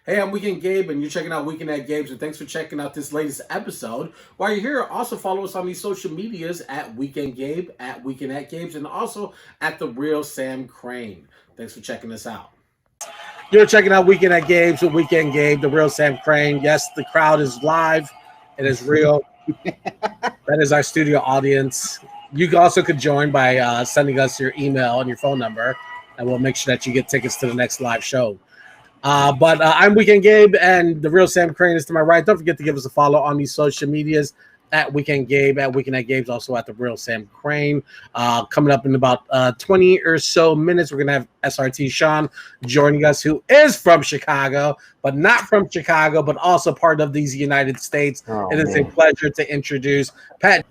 Hey, I'm Weekend Gabe, and you're checking out Weekend at Gabe's, and thanks for checking out this latest episode. While you're here, also follow us on these social medias at Weekend Gabe, at Weekend at Gabe's, and also at The Real Sam Crane. Thanks for checking us out. You're checking out Weekend at Gabe's with Weekend Gabe, The Real Sam Crane. Yes, the crowd is live. It is real. That is our studio audience. You also could join by sending us your email and your phone number, and we'll make sure that you get tickets to the next live show. But I'm Weekend Gabe, and the real Sam Crane is to my right. Don't forget to give us a follow on these social medias at Weekend Gabe, at Weekend at Gabe's, also at the real Sam Crane. Coming up in about 20 or so minutes, we're gonna have SRT Sean joining us, who is from Chicago, but not from Chicago, but also part of these United States. It is a pleasure to introduce Pat.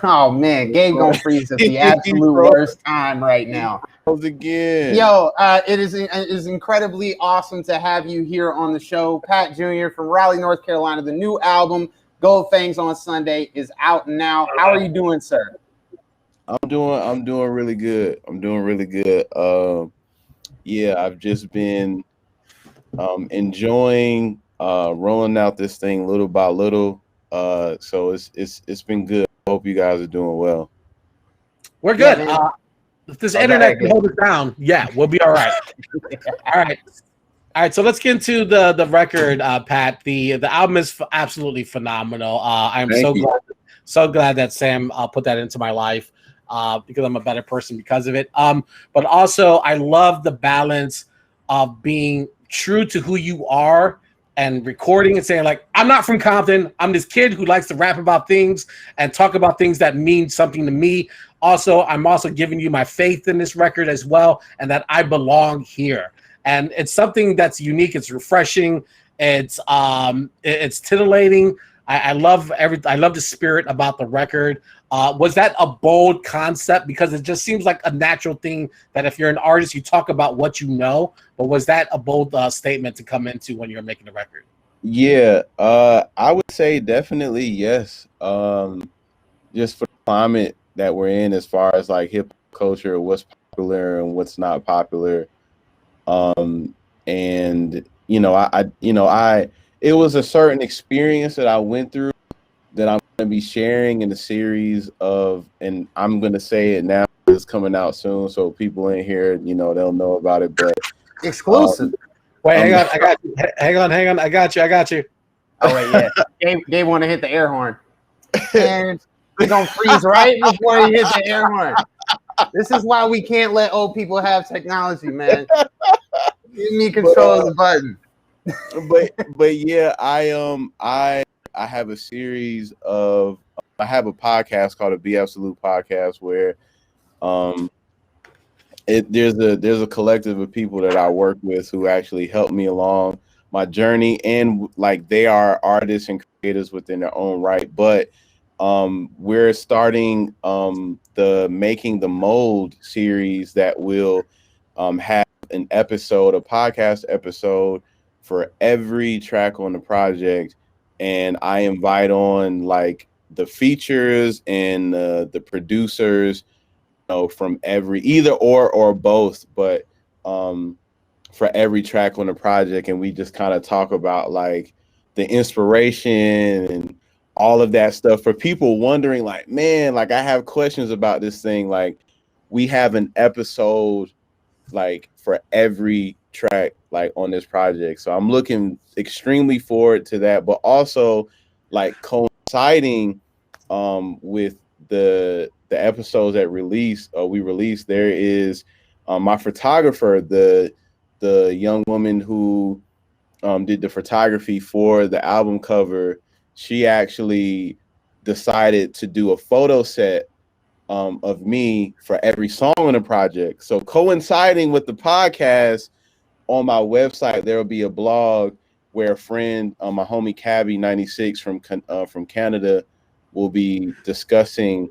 Oh man, Gabe gonna freeze at the absolute worst time right now. Again. Yo, it is incredibly awesome to have you here on the show. Pat Jr. from Raleigh, North Carolina. The new album, Gold Fangs on Sunday, is out now. How are you doing, sir? I'm doing really good. Yeah, I've just been enjoying rolling out this thing little by little. So it's been good. Hope you guys are doing well. We're good. If this internet can hold it down, yeah, we'll be all right. All right. So let's get into the record, Pat. The album is absolutely phenomenal. I'm so glad that Sam put that into my life because I'm a better person because of it. But also I love the balance of being true to who you are and recording and saying, like, I'm not from Compton. I'm this kid who likes to rap about things and talk about things that mean something to me. Also, I'm also giving you my faith in this record as well, and that I belong here. And it's something that's unique. It's refreshing. It's titillating. I love the spirit about the record. Was that a bold concept? Because it just seems like a natural thing that if you're an artist, you talk about what you know. But was that a bold statement to come into when you're making the record? Yeah, I would say definitely yes. Just for the climate that we're in, as far as like hip culture, what's popular and what's not popular. And it was a certain experience that I went through that I'm going to be sharing in a series of, and I'm going to say it now, it's coming out soon, so people in here, they'll know about it, but exclusive. Wait, hang on, I got you. Hang on, I got you. Oh wait, yeah. Gabe want to hit the air horn, and he's gonna freeze right before he hits the air horn. This is why we can't let old people have technology, man. Give me control of the button. but yeah, I have a series of, I have a podcast called a Be Absolute Podcast where there's a collective of people that I work with who actually help me along my journey, and like they are artists and creators within their own right. But we're starting the Making the Mold series that will have a podcast episode for every track on the project, and I invite on like the features and the producers, from every either or both, but for every track on the project, and we just kind of talk about like the inspiration and all of that stuff for people wondering, like, man, like I have questions about this thing. Like we have an episode like for every track like on this project, so I'm looking extremely forward to that. But also like coinciding with the episodes that we released, there is my photographer, the young woman who did the photography for the album cover. She actually decided to do a photo set of me for every song on the project. So coinciding with the podcast, on my website there will be a blog where a friend, my homie Cabby 96 from Canada, will be discussing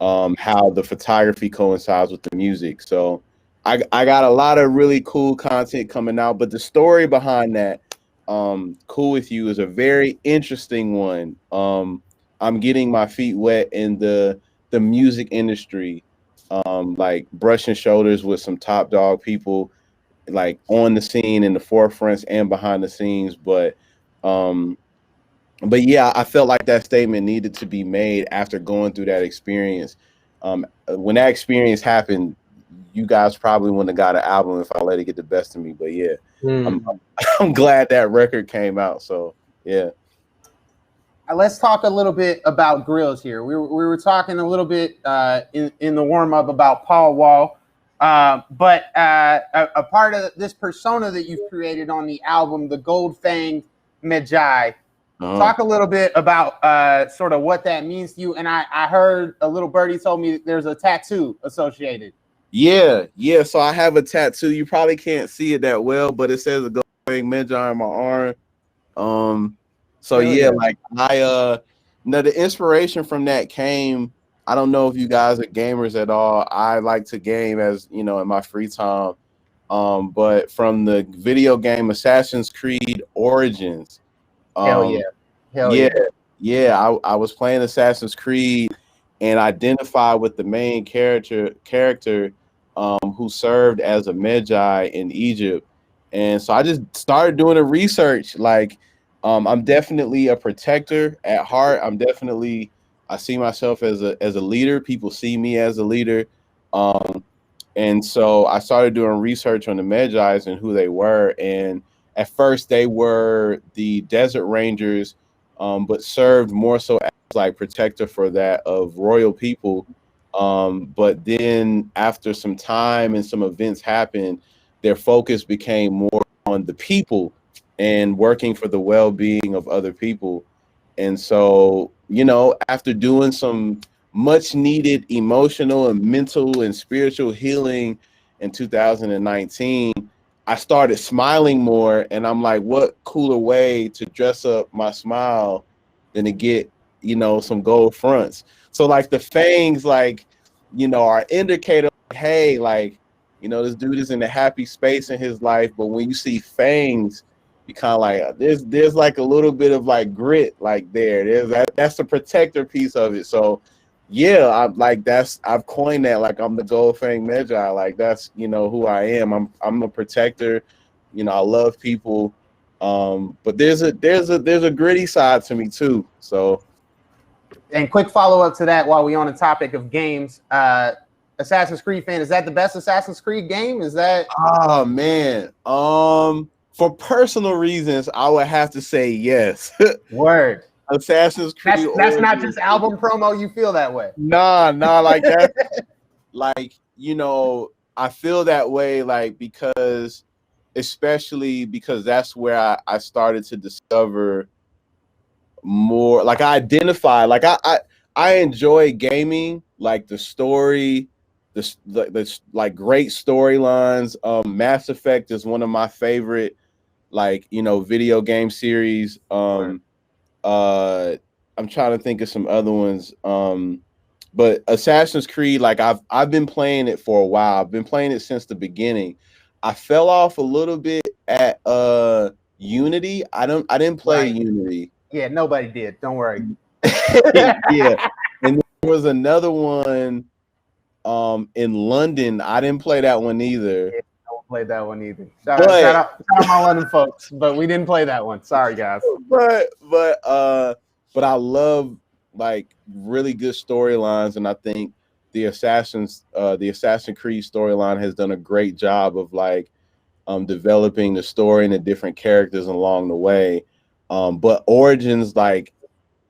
how the photography coincides with the music. So I got a lot of really cool content coming out, but the story behind that, Cool With You, is a very interesting one. I'm getting my feet wet in the music industry, like brushing shoulders with some top dog people like on the scene in the forefronts and behind the scenes. But yeah, I felt like that statement needed to be made after going through that experience. When that experience happened, you guys probably wouldn't have got an album if I let it get the best of me. But yeah, I'm glad that record came out. So yeah. Let's talk a little bit about grills here. We were talking a little bit in the warm up about Paul Wall, but a part of this persona that you've created on the album, the Gold Fangs Magi. Talk a little bit about sort of what that means to you. And I heard a little birdie told me there's a tattoo associated. Yeah. So I have a tattoo. You probably can't see it that well, but it says a Gold Fang Magi on my arm. So yeah, like the inspiration from that came. I don't know if you guys are gamers at all. I like to game, as you know, in my free time. But from the video game Assassin's Creed Origins. Hell yeah. I was playing Assassin's Creed and identified with the main character who served as a Magi in Egypt. And so I just started doing the research. Like, I'm definitely a protector at heart. I see myself as a leader. People see me as a leader. And so I started doing research on the Magi's and who they were. And at first they were the desert rangers, but served more so as like protector for that of royal people. But then after some time and some events happened, their focus became more on the people and working for the well-being of other people. And so, you know, after doing some much needed emotional and mental and spiritual healing in 2019, I started smiling more, and I'm like, what cooler way to dress up my smile than to get, you know, some gold fronts. So like the fangs, like, you know, are indicator, hey, like, you know, this dude is in a happy space in his life, but when you see fangs, you kind of like, there's like a little bit of like grit, like that's the protector piece of it. So yeah, I've coined that, like I'm the Gold Fang Magi, like that's, you know, who I am. I'm a protector, you know, I love people, but there's a gritty side to me too. So, and quick follow up to that while we on the topic of games, Assassin's Creed fan, is that the best Assassin's Creed game? Is that? Oh man, for personal reasons, I would have to say yes. Word. Assassin's Creed. That's not just album promo. You feel that way? Nah, like that. Like, you know, I feel that way, like, because especially because that's where I started to discover more. Like I identify, like I enjoy gaming, like the story, the like great storylines. Mass Effect is one of my favorite, like, you know, video game series. I'm trying to think of some other ones. But Assassin's Creed, like I've been playing it for a while. I've been playing it since the beginning. I fell off a little bit at Unity. I didn't play Unity. Yeah, nobody did. Don't worry. Yeah. And there was another one in London. I didn't play that one either. Yeah, I don't play that one either. Shout out my London folks, but we didn't play that one. Sorry, guys. But I love like really good storylines, and I think the Assassin Creed storyline has done a great job of like developing the story and the different characters along the way. But Origins, like,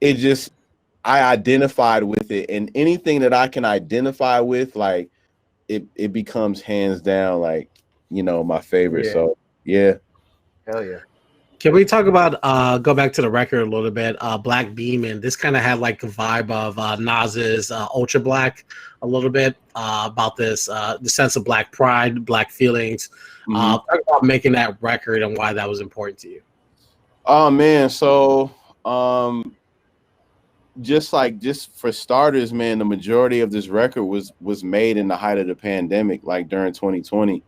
it just, I identified with it, and anything that I can identify with, like, it becomes hands down, like, you know, my favorite. Yeah. So yeah. Hell yeah. Can we talk about go back to the record a little bit? Black Beeman. This kind of had like a vibe of Nas's Ultra Black a little bit, about this the sense of black pride, black feelings. Talk about making that record and why that was important to you. Oh man, so just for starters, man, the majority of this record was made in the height of the pandemic, like during 2020.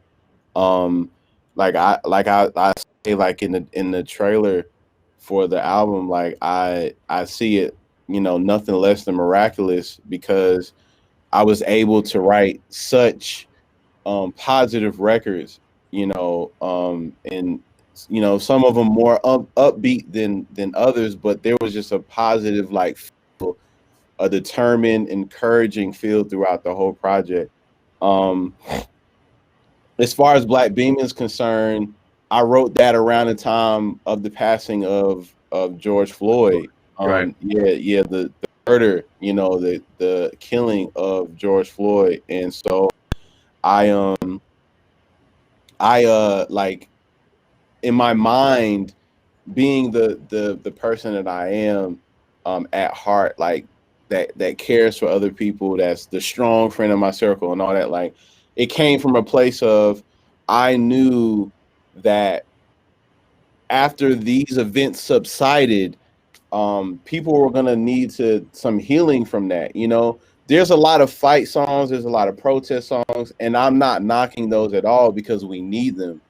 Like I say, like in the trailer for the album, like I see it, you know, nothing less than miraculous, because I was able to write such positive records, and some of them more upbeat than others, but there was just a positive, like, feel, a determined, encouraging feel throughout the whole project. As far as Black Beam is concerned, I wrote that around the time of the passing of George Floyd. Right. The murder, the killing of George Floyd. And so I like, in my mind, being the person that I am, at heart, like, that cares for other people, that's the strong friend of my circle and all that, like, it came from a place of, I knew that after these events subsided, people were gonna need some healing from that. There's a lot of fight songs, there's a lot of protest songs, and I'm not knocking those at all because we need them.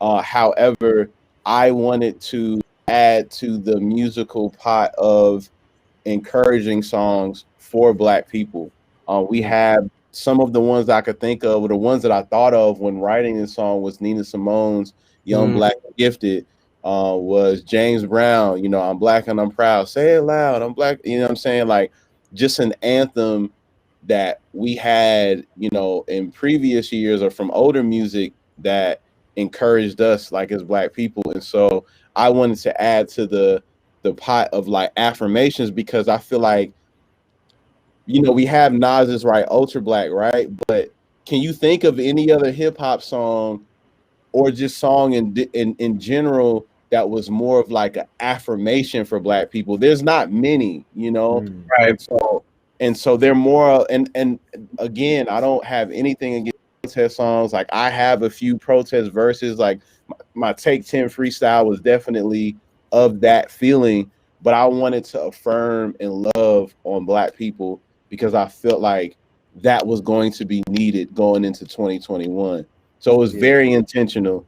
However, I wanted to add to the musical pot of encouraging songs for Black people. We have some of the ones I could think of, or the ones that I thought of when writing this song, was Nina Simone's "Young, Black, and Gifted." Was James Brown, "I'm Black and I'm Proud." Say it loud, I'm Black. You know what I'm saying? Like, just an anthem that we had, in previous years, or from older music, that encouraged us, like, as Black people. And so I wanted to add to the pot of, like, affirmations, because I feel like, we have Nas's, right, Ultra Black, right? But can you think of any other hip hop song, or just song in general, that was more of like an affirmation for Black people? There's not many, Right. And so they're more, and again, I don't have anything against protest songs. Like, I have a few protest verses. Like, my Take 10 freestyle was definitely of that feeling, but I wanted to affirm and love on Black people, because I felt like that was going to be needed going into 2021. So it was very intentional.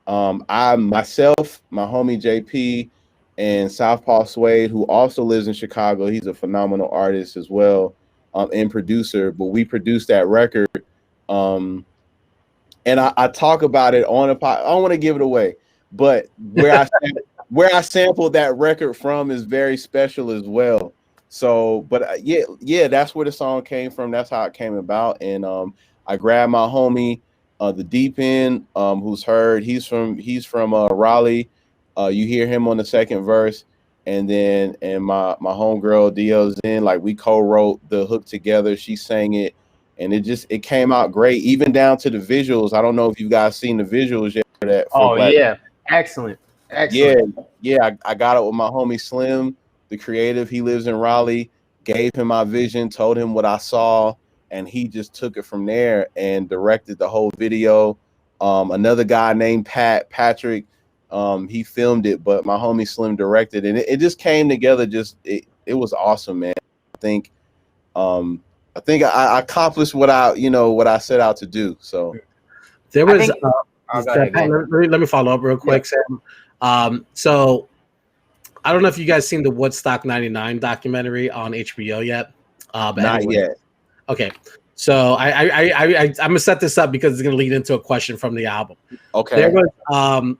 I myself, my homie JP, and Southpaw Suede, who also lives in Chicago, he's a phenomenal artist as well, and producer. But we produced that record, and I talk about it on a pod. I don't want to give it away, but where I sampled that record from is very special as well. So, but yeah, that's where the song came from. That's how it came about. And I grabbed my homie, the Deep End, who's heard. He's from Raleigh. You hear him on the second verse, and my homegirl DL's in. Like, we co-wrote the hook together. She sang it, and it came out great, even down to the visuals. I don't know if you guys seen the visuals yet for that. Yeah, excellent. Yeah. I got it with my homie Slim, the creative. He lives in Raleigh. Gave him my vision, told him what I saw, and he just took it from there and directed the whole video. Another guy named Patrick, he filmed it, but my homie Slim directed, and it just came together. It was awesome, man. I think I accomplished what I set out to do. So there was. Let me follow up real quick, Sam. So I don't know if you guys seen the Woodstock '99 documentary on HBO yet. Not yet. Okay, so I'm gonna set this up because it's gonna lead into a question from the album. Okay.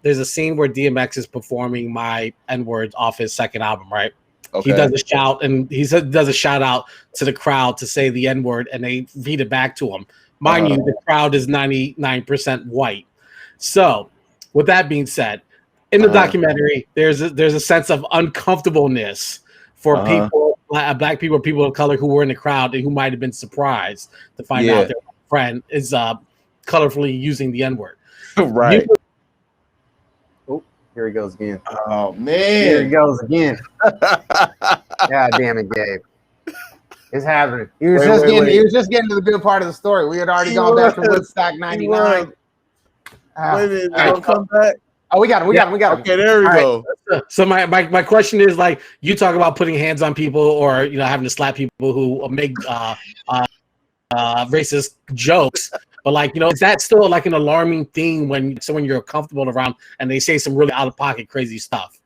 There's a scene where DMX is performing My N-Word off his second album, right? Okay. He does a shout, and does a shout out to the crowd to say the N-word, and they feed it back to him. Mind you, the crowd is 99% white. So, with that being said, in the documentary, there's a sense of uncomfortableness for people, Black people, people of color who were in the crowd and who might have been surprised to find out their friend is colorfully using the N-word. Right. Here he goes again. Oh man. Here he goes again. God damn it, Gabe. It's happening. He was just getting to the good part of the story. We had already gone back to Woodstock '99. Wait a minute, don't come back. Oh, we got him. Okay, there we go. Right. So my question is, like, you talk about putting hands on people, or having to slap people who make racist jokes, but like, is that still like an alarming thing when you're comfortable around and they say some really out of pocket crazy stuff?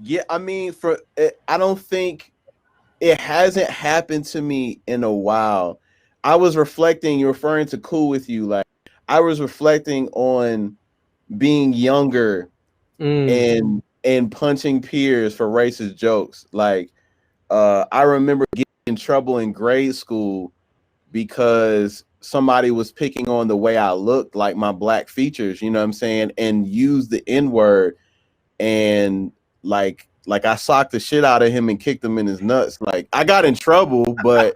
Yeah, I mean, I don't think it hasn't happened to me in a while. I was reflecting. You're referring to Cool With You, like I was reflecting on being younger and punching peers for racist jokes. Like I remember getting in trouble in grade school because somebody was picking on the way I looked, like my black features, you know what I'm saying, and used the N-word, and like I socked the shit out of him and kicked him in his nuts. Like I got in trouble, but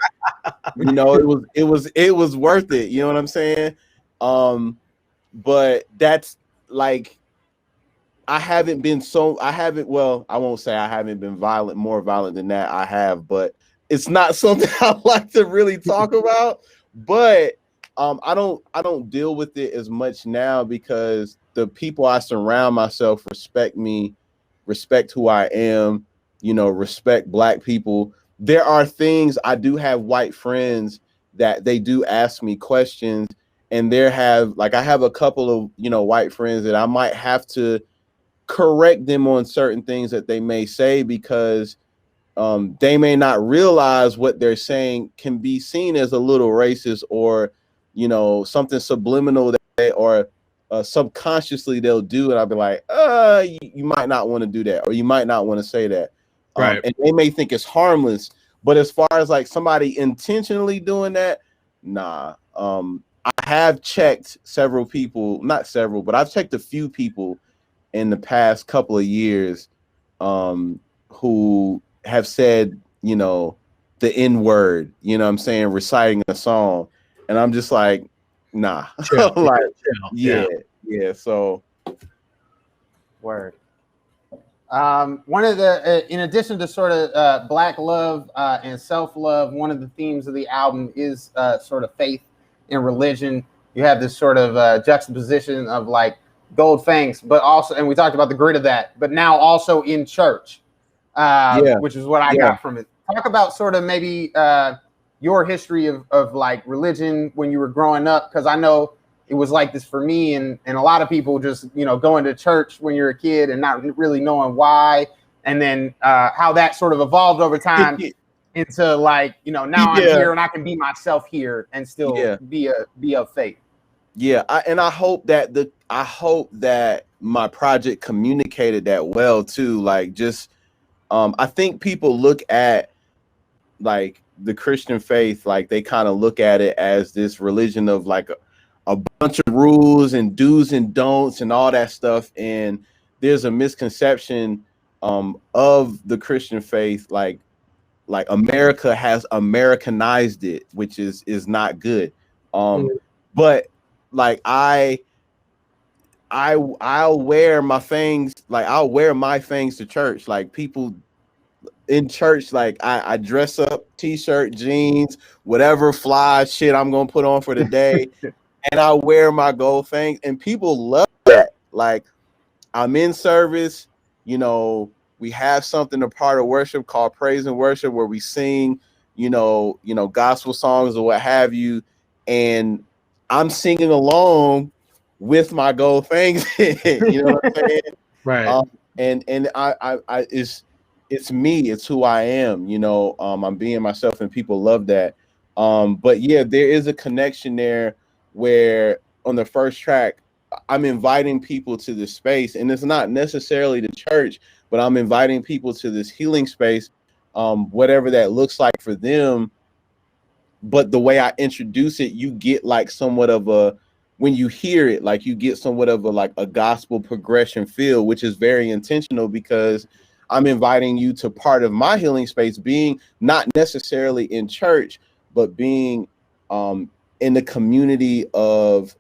you know, it was worth it, you know what I'm saying? But that's like I won't say I haven't been more violent than that. I have, but it's not something I like to really talk about. But I don't deal with it as much now because the people I surround myself respect me, respect who I am, you know, respect black people. There are things, I do have white friends that they do ask me questions, and I have a couple of, you know, white friends that I might have to correct them on certain things that they may say because they may not realize what they're saying can be seen as a little racist, or you know, something subliminal or subconsciously they'll do, and I'll be like, you might not want to do that, or you might not want to say that, right? And they may think it's harmless, but as far as like somebody intentionally doing that, nah. I have checked several people, not several, but I've checked a few people in the past couple of years who have said, you know, the N-word, you know what I'm saying, reciting a song. And I'm just like, nah. Chill, like, chill. Yeah. So Word. One of the, in addition to sort of black love and self-love, one of the themes of the album is sort of faith and religion. You have this sort of juxtaposition of like Gold Fangs, but also, and we talked about the grit of that, but now also in church, which is what I got from it. Talk about sort of maybe your history of like religion when you were growing up, because I know it was like this for me and a lot of people, just, you know, going to church when you're a kid and not really knowing why, and then how that sort of evolved over time into like, you know, now I'm here and I can be myself here and still be of faith. Yeah, I hope that my project communicated that well too. Like, just I think people look at like the Christian faith, like they kind of look at it as this religion of like a bunch of rules and do's and don'ts and all that stuff. And there's a misconception of the Christian faith, like America has Americanized it, which is not good. But like I'll wear my fangs, like I'll wear my fangs to church. Like people in church, like I dress up, t-shirt, jeans, whatever fly shit I'm gonna put on for the day, and I wear my gold fangs, and people love that. Like I'm in service, you know, we have something, a part of worship called praise and worship, where we sing, you know, gospel songs or what have you, and I'm singing along with my gold fangs. You know what I'm saying? Right. And I it's me, it's who I am, you know. I'm being myself and people love that. But yeah, there is a connection there where on the first track I'm inviting people to this space, and it's not necessarily the church, but I'm inviting people to this healing space, whatever that looks like for them. But the way I introduce it, you get like somewhat of a, when you hear it, like you get somewhat of a like a gospel progression feel, which is very intentional because I'm inviting you to part of my healing space, being not necessarily in church, but being in the community of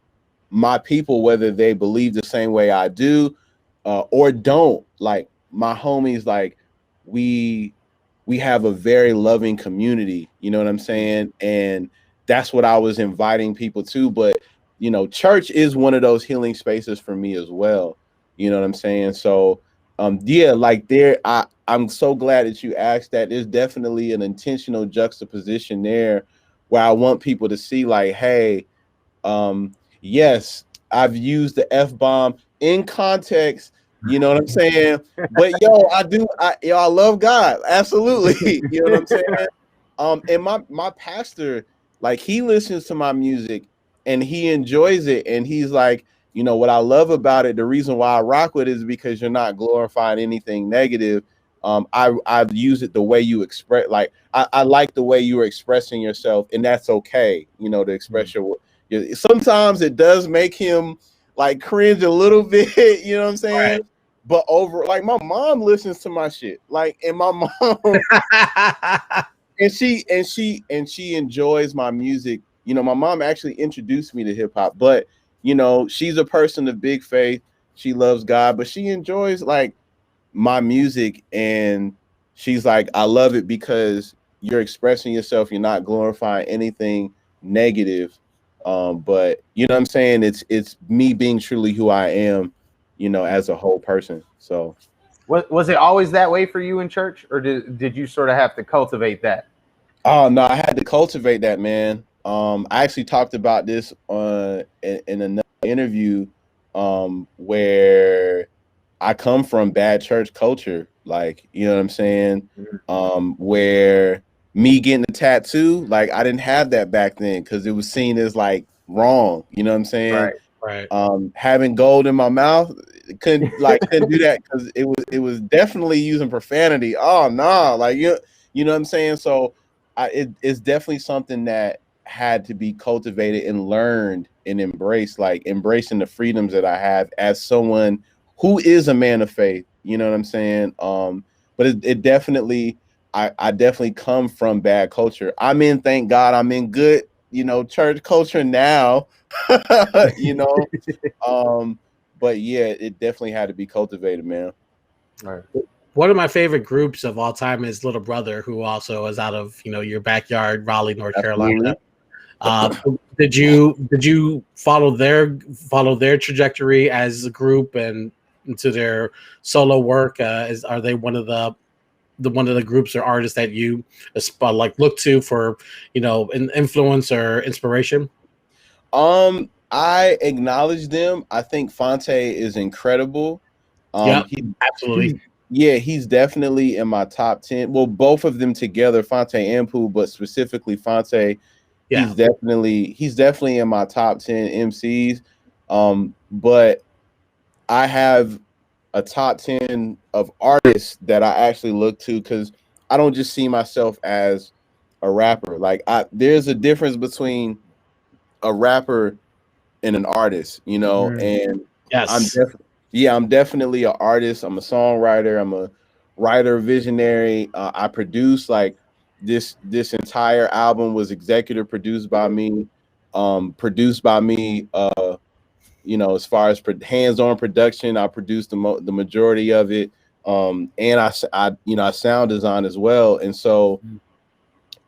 my people, whether they believe the same way I do or don't. Like my homies, like we have a very loving community, you know what I'm saying? And that's what I was inviting people to. But you know, church is one of those healing spaces for me as well, you know what I'm saying? So yeah, like I'm so glad that you asked that. There's definitely an intentional juxtaposition there where I want people to see like, hey, yes, I've used the F-bomb in context, you know what I'm saying? But I love God. Absolutely. You know what I'm saying? And my pastor, like he listens to my music and he enjoys it. And he's like, you know, what I love about it, the reason why I rock with it is because you're not glorifying anything negative. I've used it the way you express, like I like the way you were expressing yourself, and that's okay, you know, to express your. Sometimes it does make him like cringe a little bit, you know what I'm saying? Right. But over, like, my mom listens to my shit, like, and my mom, and she enjoys my music. You know, my mom actually introduced me to hip hop, but you know, she's a person of big faith. She loves God, but she enjoys like my music, and she's like, I love it because you're expressing yourself, you're not glorifying anything negative, but you know what I'm saying, it's me being truly who I am, you know, as a whole person. So was it always that way for you in church, or did you sort of have to cultivate that? Oh no, I had to cultivate that, man. I actually talked about this in another interview, where I come from bad church culture, like, you know what I'm saying? Where me getting a tattoo, like, I didn't have that back then because it was seen as like wrong, you know what I'm saying? Right. Having gold in my mouth, couldn't do that because it was definitely using profanity. Oh no, like you know what I'm saying? So it's definitely something that had to be cultivated and learned and embraced, like embracing the freedoms that I have as someone who is a man of faith, you know what I'm saying? But it definitely, I definitely come from bad culture. Thank God, I'm in good, you know, church culture now, you know. But yeah, it definitely had to be cultivated, man. Right. One of my favorite groups of all time is Little Brother, who also is out of, you know, your backyard, Raleigh, North Carolina. Did you follow their trajectory as a group and into their solo work? Are they one of the groups or artists that you like look to for, you know, an influence or inspiration? I acknowledge them. I think Fonte is incredible. Yeah, absolutely. He's definitely in my top 10. Well, both of them together, Fonte and Pooh, but specifically Fonte, he's definitely in my top 10 MCs. But I have a top 10 of artists that I actually look to because I don't just see myself as a rapper. Like, there's a difference between a rapper and an artist, you know, and yes, I'm definitely an artist. I'm a songwriter. I'm a writer, visionary. I produce, like, this entire album was executive produced by me. You know, as far as hands-on production, I produced the majority of it. And I sound design as well. And so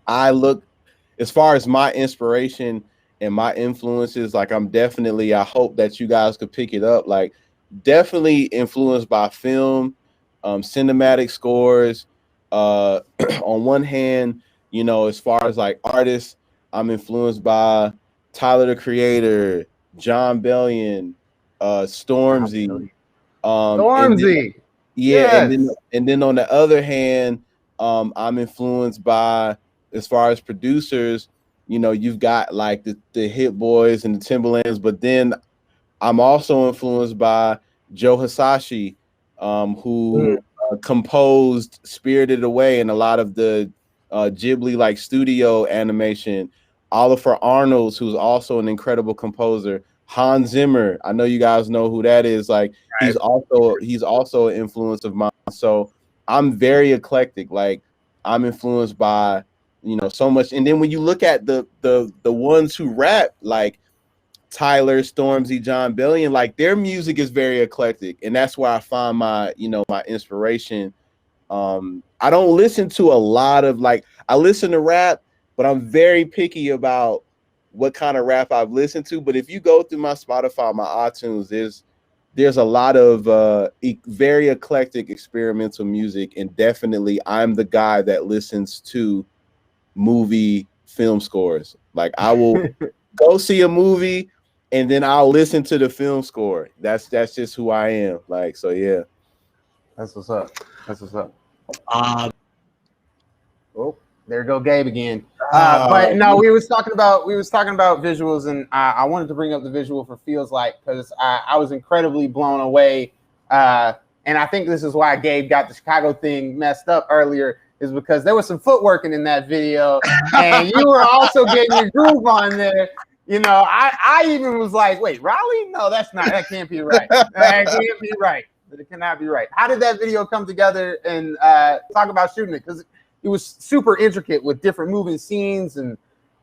I look, as far as my inspiration and my influences, like, I hope that you guys could pick it up, like, definitely influenced by film, cinematic scores. On one hand, you know, as far as like artists, I'm influenced by Tyler the Creator, John Bellion, Stormzy. Stormzy. And then on the other hand, I'm influenced by, as far as producers, you know, you've got like the Hit Boys and the Timberlands, but then I'm also influenced by Joe Hisashi, who composed Spirited Away and a lot of the Ghibli like studio animation. Oliver Arnolds, who's also an incredible composer. Hans Zimmer, I know you guys know who that is. Like, he's also an influence of mine. So I'm very eclectic. Like, I'm influenced by, you know, so much. And then when you look at the ones who rap, like Tyler, Stormzy, John Bellion, like, their music is very eclectic, and that's where I find my, you know, my inspiration. I don't listen to a lot of, like, I listen to rap, but I'm very picky about what kind of rap I've listened to. But if you go through my Spotify, my iTunes, there's a lot of very eclectic experimental music, and definitely I'm the guy that listens to movie film scores. Like, I will go see a movie and then I'll listen to the film score. That's just who I am. Like, so yeah. That's what's up. Oh, there go Gabe again. But no, we was talking about visuals, and I wanted to bring up the visual for Feels Like because I was incredibly blown away. And I think this is why Gabe got the Chicago thing messed up earlier, is because there was some footworking in that video, and you were also getting your groove on there. You know, I even was like, wait, Raleigh? No, that can't be right. That can't be right. It cannot be right. How did that video come together? And talk about shooting it, because it was super intricate with different moving scenes and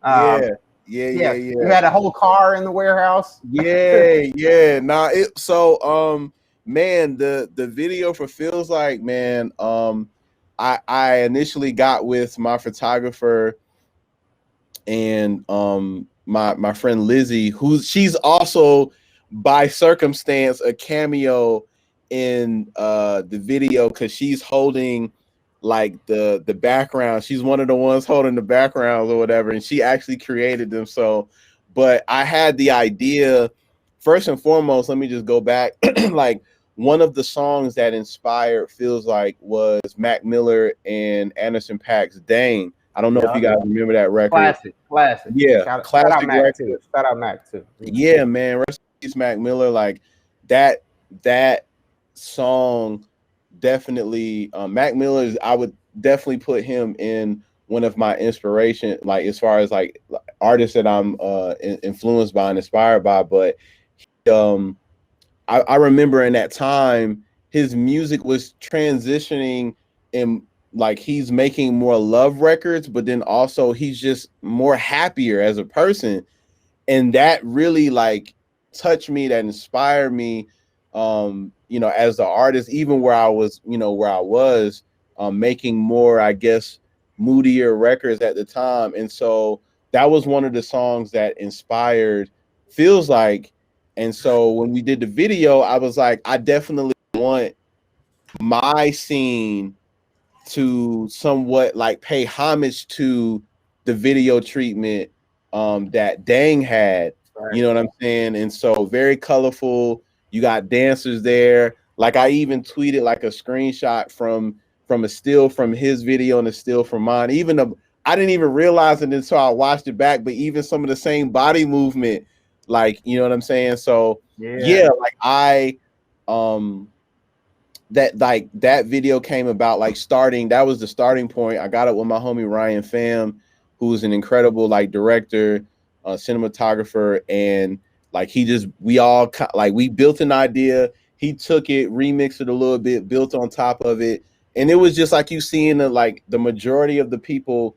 yeah. You had a whole car in the warehouse. Yeah. Man, the video for Feels Like, man, I initially got with my photographer and my friend Lizzie, she's also by circumstance a cameo in the video because she's holding like the background. She's one of the ones holding the backgrounds or whatever, and she actually created them. So, but I had the idea first and foremost. Let me just go back. Like one of the songs that inspired Feels Like was Mac Miller and Anderson .Paak's Dang. I don't know if you guys remember that record. Classic. Yeah, classic shout out Mac record. too. Shout out Mac too. Yeah, man. Rest in peace, Mac Miller. Like that song definitely. Mac Miller I would definitely put him in one of my inspiration, like as far as like artists that I'm influenced by and inspired by. But I remember in that time his music was transitioning and like he's making more love records, but then also he's just more happier as a person. And that really like touched me, that inspired me, you know, as the artist, even where I was making more, I guess, moodier records at the time. And so that was one of the songs that inspired Feels Like. And so when we did the video, I was like, I definitely want my scene to somewhat like pay homage to the video treatment that Dang had. Right. You know what I'm saying? And so very colorful. You got dancers there. Like I even tweeted like a screenshot from a still from his video and a still from mine. I didn't even realize it until I watched it back, but even some of the same body movement, like, you know what I'm saying? So yeah like that video came about like that was the starting point. I got it with my homie Ryan Pham, who's an incredible like director, cinematographer, and like we built an idea. He took it, remixed it a little bit, built on top of it, and it was just like you seeing the majority of the people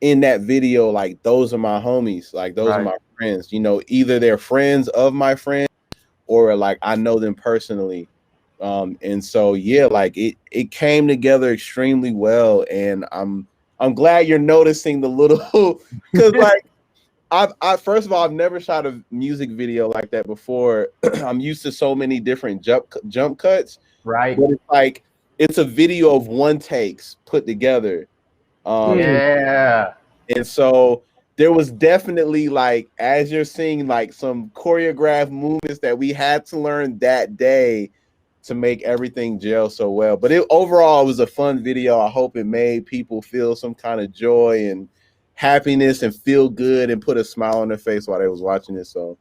in that video, like those are my homies, like those are my friends. You know, either they're friends of my friends or like I know them personally. And so like it came together extremely well, and I'm glad you're noticing the little because like I first of all, I've never shot a music video like that before. I'm used to so many different jump cuts, right? But it's like it's a video of one takes put together. And so there was definitely like, as you're seeing, like some choreographed movements that we had to learn that day to make everything gel so well. But overall, it was a fun video. I hope it made people feel some kind of joy and happiness and feel good and put a smile on their face while they was watching it. So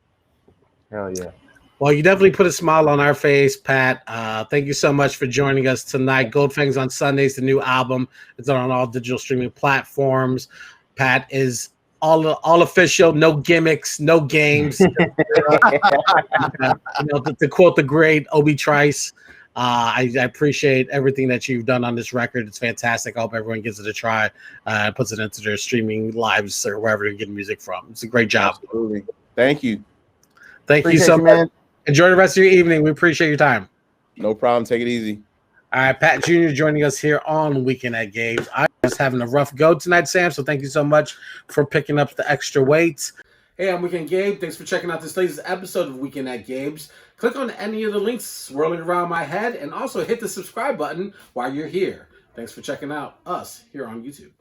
hell yeah. Well, you definitely put a smile on our face, Pat. Thank you so much for joining us tonight. Gold Fangs on Sundays, the new album. It's on all digital streaming platforms. Pat is all official, no gimmicks, no games. To quote the great Obi Trice, I appreciate everything that you've done on this record. It's fantastic. I hope everyone gives it a try, puts it into their streaming lives or wherever they're getting music from. It's a great job. Absolutely. Thank you. Thank you so much, man. Enjoy the rest of your evening. We appreciate your time. No problem. Take it easy. All right, Pat Jr. joining us here on Weekend at Gabe's. I was having a rough go tonight, Sam, so thank you so much for picking up the extra weight. Hey, I'm Weekend Gabe. Thanks for checking out this latest episode of Weekend at Gabe's. Click on any of the links swirling around my head and also hit the subscribe button while you're here. Thanks for checking out us here on YouTube.